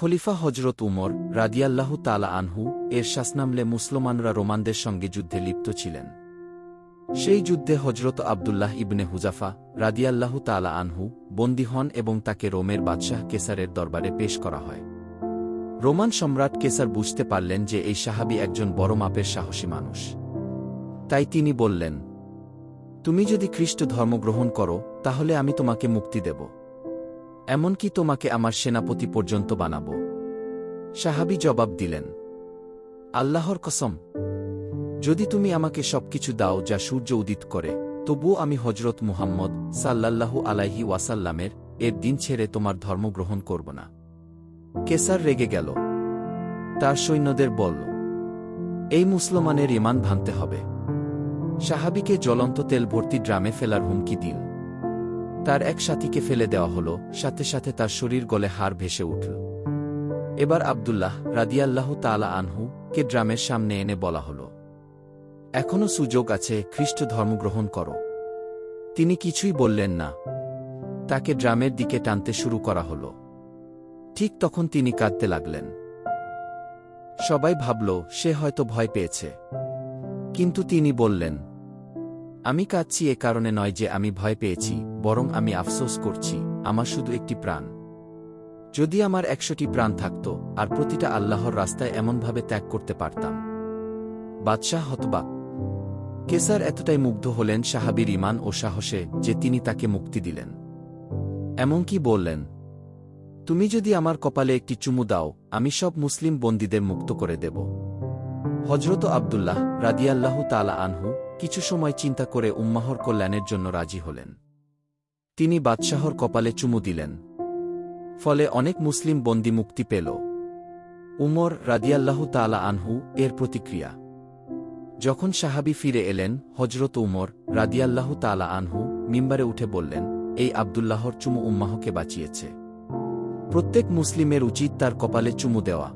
খলিফা হজরত উমর রাদিয়াল্লাহু তাআলা আনহু এর শাসনামলে মুসলমানরা রোমানদের সঙ্গে যুদ্ধে লিপ্ত ছিলেন। সেই যুদ্ধে হজরত আবদুল্লাহ ইবনে হুজাফা রাদিয়াল্লাহু তাআলা আনহু বন্দী হন এবং তাকে রোমের বাদশাহ কেসারের দরবারে পেশ করা হয়। রোমান সম্রাট কেসার বুঝতে পারলেন যে এই সাহাবী একজন বড় মাপের সাহসী মানুষ। তাই তিনি বললেন, তুমি যদি খ্রিস্ট ধর্ম গ্রহণ করো তাহলে আমি তোমাকে মুক্তি দেব, এমনকি তোমাকে আমার সেনাপতি পর্যন্ত বানাব। সাহাবী জবাব দিলেন, আল্লাহর কসম, যদি তুমি আমাকে সবকিছু দাও যা সূর্য উদিত করে, তবুও আমি হজরত মুহাম্মদ সাল্লাল্লাহু আলাইহি ওয়াসাল্লামের এর দিন ছেড়ে তোমার ধর্ম গ্রহণ করব না। কেসার রেগে গেল। তার সৈন্যদের বলল, এই মুসলমানের ঈমান ভাঙতে হবে। সাহাবীকে জ্বলন্ত তেল ভর্তি ড্রামে ফেলার হুমকি দিল। তার এক সাথীকে ফেলে দেওয়া হল, সাথে সাথে তার শরীর গলে হাড় ভেসে উঠল। এবার আবদুল্লাহ রাদিয়াল্লাহু তাআলা আনহু কে ড্রামের সামনে এনে বলা হল, এখনও সুযোগ আছে, খ্রিস্ট ধর্ম গ্রহণ করো। তিনি কিছুই বললেন না। তাকে ড্রামের দিকে টানতে শুরু করা হল। ঠিক তখন তিনি কাঁদতে লাগলেন। সবাই ভাবল সে হয়তো ভয় পেয়েছে, কিন্তু তিনি বললেন, আমি কাঁদছি এ কারণে নয় যে আমি ভয় পেয়েছি, বরং আমি আফসোস করছি আমার শুধু একটি প্রাণ। যদি আমার 100টি প্রাণ থাকত আর প্রতিটা আল্লাহর রাস্তায় এমনভাবে ত্যাগ করতে পারতাম। বাদশাহ হতবাক। কেসার এতটাই মুগ্ধ হলেন সাহাবীর ঈমান ও সাহসে যে তিনি তাকে মুক্তি দিলেন। এমনকি বললেন, তুমি যদি আমার কপালে একটি চুমু দাও, আমি সব মুসলিম বন্দীদের মুক্ত করে দেব। হজরত আবদুল্লাহ রাদিয়াল্লাহু তাআলা আনহু কিছু সময় চিন্তা করে উম্মাহর কল্যাণের জন্য রাজি হলেন। তিনি বাদশাহর কপালে চুমু দিলেন। ফলে অনেক মুসলিম বন্দী মুক্তি পেল। উমর রাদিয়াল্লাহু তাআলা আনহু এর প্রতিক্রিয়া। যখন সাহাবী ফিরে এলেন, হজরত উমর রাদিয়াল্লাহু তাআলা আনহু মিম্বারে উঠে বললেন, এই আবদুল্লাহর চুমু উম্মাহকে বাঁচিয়েছে। প্রত্যেক মুসলিমের উচিত তার কপালে চুমু দেওয়া।